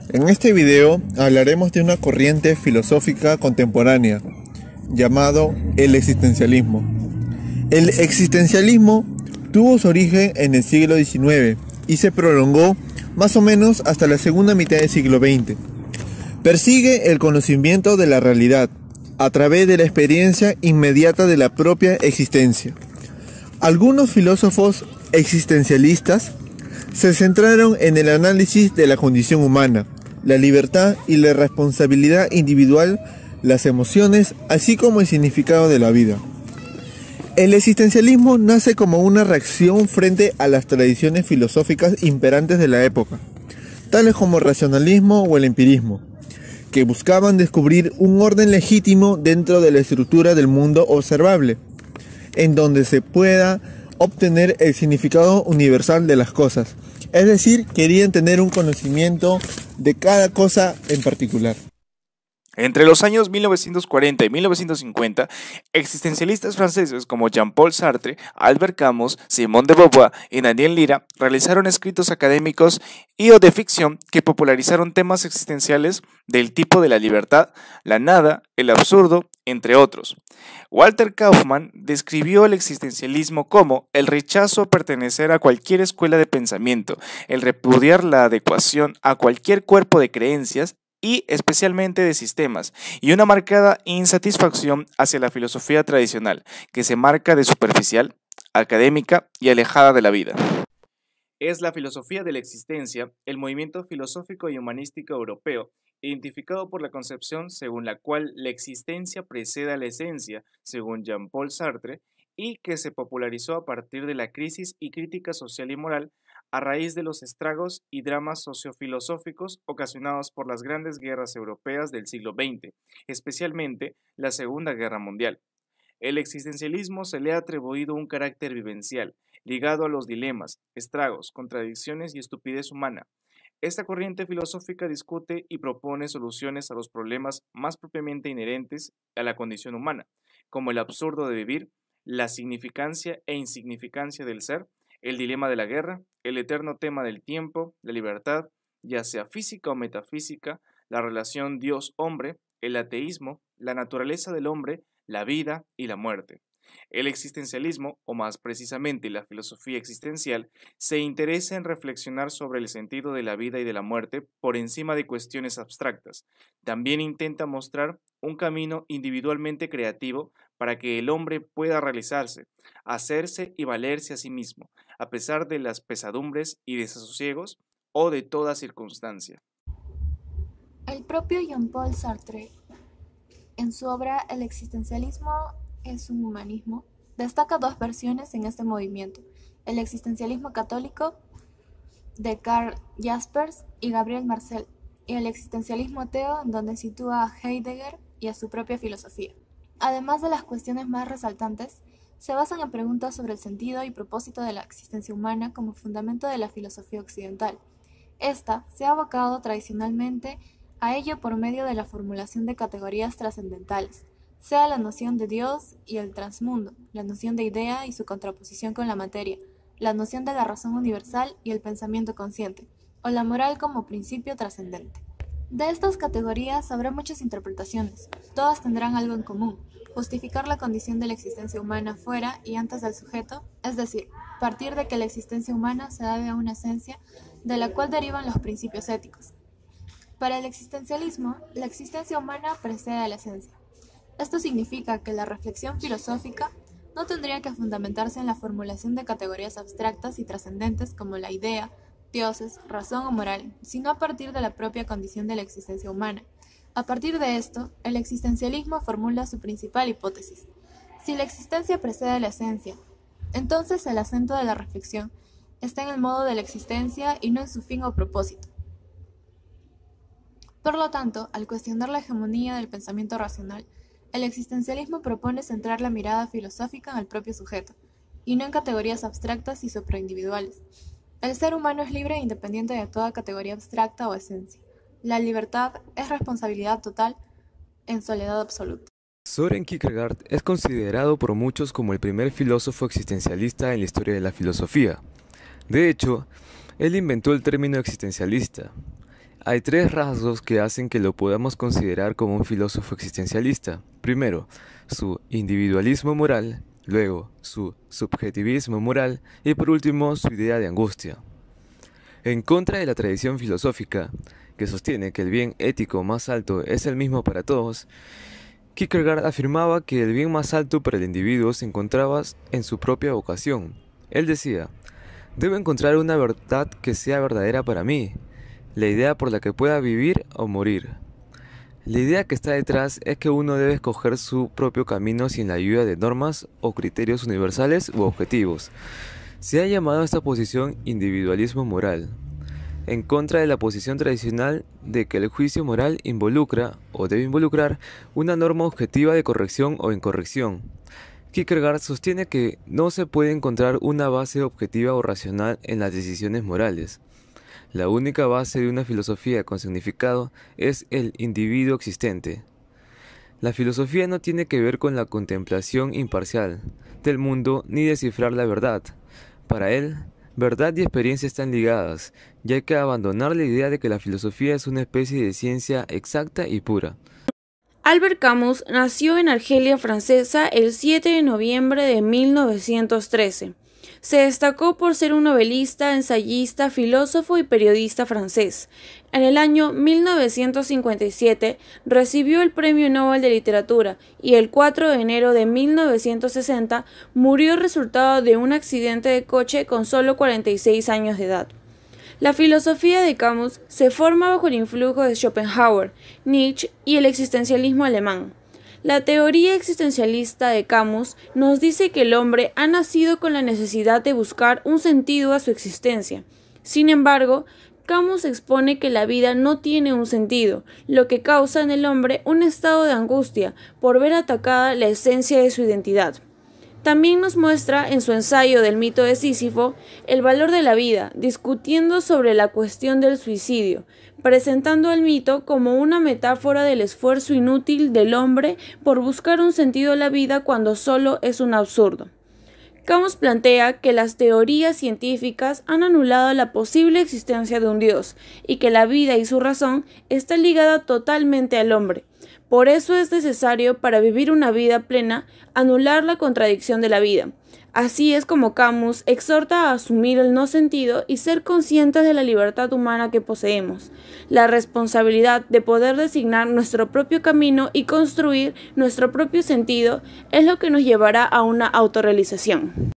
En este video hablaremos de una corriente filosófica contemporánea llamado el existencialismo. El existencialismo tuvo su origen en el siglo XIX y se prolongó más o menos hasta la segunda mitad del siglo XX. Persigue el conocimiento de la realidad a través de la experiencia inmediata de la propia existencia. Algunos filósofos existencialistas se centraron en el análisis de la condición humana, la libertad y la responsabilidad individual, las emociones, así como el significado de la vida. El existencialismo nace como una reacción frente a las tradiciones filosóficas imperantes de la época, tales como el racionalismo o el empirismo, que buscaban descubrir un orden legítimo dentro de la estructura del mundo observable, en donde se pueda obtener el significado universal de las cosas. Es decir, querían tener un conocimiento de cada cosa en particular. Entre los años 1940 y 1950, existencialistas franceses como Jean-Paul Sartre, Albert Camus, Simone de Beauvoir y Daniel Lira realizaron escritos académicos y o de ficción que popularizaron temas existenciales del tipo de la libertad, la nada, el absurdo, entre otros. Walter Kaufmann describió el existencialismo como el rechazo a pertenecer a cualquier escuela de pensamiento, el repudiar la adecuación a cualquier cuerpo de creencias y especialmente de sistemas, y una marcada insatisfacción hacia la filosofía tradicional, que se marca de superficial, académica y alejada de la vida. Es la filosofía de la existencia, el movimiento filosófico y humanístico europeo, identificado por la concepción según la cual la existencia precede a la esencia, según Jean-Paul Sartre, y que se popularizó a partir de la crisis y crítica social y moral a raíz de los estragos y dramas sociofilosóficos ocasionados por las grandes guerras europeas del siglo XX, especialmente la Segunda Guerra Mundial. El existencialismo se le ha atribuido un carácter vivencial, ligado a los dilemas, estragos, contradicciones y estupidez humana. Esta corriente filosófica discute y propone soluciones a los problemas más propiamente inherentes a la condición humana, como el absurdo de vivir, la significancia e insignificancia del ser, el dilema de la guerra, el eterno tema del tiempo, la libertad, ya sea física o metafísica, la relación Dios-hombre, el ateísmo, la naturaleza del hombre, la vida y la muerte. El existencialismo, o más precisamente la filosofía existencial, se interesa en reflexionar sobre el sentido de la vida y de la muerte por encima de cuestiones abstractas. También intenta mostrar un camino individualmente creativo para que el hombre pueda realizarse, hacerse y valerse a sí mismo, a pesar de las pesadumbres y desasosiegos o de toda circunstancia. El propio Jean-Paul Sartre, en su obra El existencialismo es un humanismo, destaca dos versiones en este movimiento: el existencialismo católico de Karl Jaspers y Gabriel Marcel, y el existencialismo ateo, en donde sitúa a Heidegger y a su propia filosofía. Además de las cuestiones más resaltantes, se basan en preguntas sobre el sentido y propósito de la existencia humana como fundamento de la filosofía occidental. Esta se ha abocado tradicionalmente a ello por medio de la formulación de categorías trascendentales, sea la noción de Dios y el transmundo, la noción de idea y su contraposición con la materia, la noción de la razón universal y el pensamiento consciente, o la moral como principio trascendente. De estas categorías habrá muchas interpretaciones, todas tendrán algo en común: justificar la condición de la existencia humana fuera y antes del sujeto, es decir, partir de que la existencia humana se debe a una esencia de la cual derivan los principios éticos. Para el existencialismo, la existencia humana precede a la esencia. Esto significa que la reflexión filosófica no tendría que fundamentarse en la formulación de categorías abstractas y trascendentes como la idea, dioses, razón o moral, sino a partir de la propia condición de la existencia humana. A partir de esto, el existencialismo formula su principal hipótesis. Si la existencia precede a la esencia, entonces el acento de la reflexión está en el modo de la existencia y no en su fin o propósito. Por lo tanto, al cuestionar la hegemonía del pensamiento racional, el existencialismo propone centrar la mirada filosófica en el propio sujeto, y no en categorías abstractas y supraindividuales. El ser humano es libre e independiente de toda categoría abstracta o esencia. La libertad es responsabilidad total en soledad absoluta. Søren Kierkegaard es considerado por muchos como el primer filósofo existencialista en la historia de la filosofía. De hecho, él inventó el término existencialista. Hay tres rasgos que hacen que lo podamos considerar como un filósofo existencialista. Primero, su individualismo moral, luego su subjetivismo moral y por último su idea de angustia. En contra de la tradición filosófica, que sostiene que el bien ético más alto es el mismo para todos, Kierkegaard afirmaba que el bien más alto para el individuo se encontraba en su propia vocación. Él decía: debo encontrar una verdad que sea verdadera para mí, la idea por la que pueda vivir o morir. La idea que está detrás es que uno debe escoger su propio camino sin la ayuda de normas o criterios universales u objetivos. Se ha llamado a esta posición individualismo moral, en contra de la posición tradicional de que el juicio moral involucra o debe involucrar una norma objetiva de corrección o incorrección. Kierkegaard sostiene que no se puede encontrar una base objetiva o racional en las decisiones morales. La única base de una filosofía con significado es el individuo existente. La filosofía no tiene que ver con la contemplación imparcial del mundo ni descifrar la verdad. Para él, verdad y experiencia están ligadas, y hay que abandonar la idea de que la filosofía es una especie de ciencia exacta y pura. Albert Camus nació en Argelia francesa el 7 de noviembre de 1913. Se destacó por ser un novelista, ensayista, filósofo y periodista francés. En el año 1957 recibió el Premio Nobel de Literatura y el 4 de enero de 1960 murió resultado de un accidente de coche con solo 46 años de edad. La filosofía de Camus se forma bajo el influjo de Schopenhauer, Nietzsche y el existencialismo alemán. La teoría existencialista de Camus nos dice que el hombre ha nacido con la necesidad de buscar un sentido a su existencia. Sin embargo, Camus expone que la vida no tiene un sentido, lo que causa en el hombre un estado de angustia por ver atacada la esencia de su identidad. También nos muestra en su ensayo del mito de Sísifo el valor de la vida, discutiendo sobre la cuestión del suicidio, presentando el mito como una metáfora del esfuerzo inútil del hombre por buscar un sentido a la vida cuando solo es un absurdo. Camus plantea que las teorías científicas han anulado la posible existencia de un Dios y que la vida y su razón está ligada totalmente al hombre. Por eso es necesario, para vivir una vida plena, anular la contradicción de la vida. Así es como Camus exhorta a asumir el no sentido y ser conscientes de la libertad humana que poseemos, la responsabilidad de poder designar nuestro propio camino y construir nuestro propio sentido es lo que nos llevará a una autorrealización.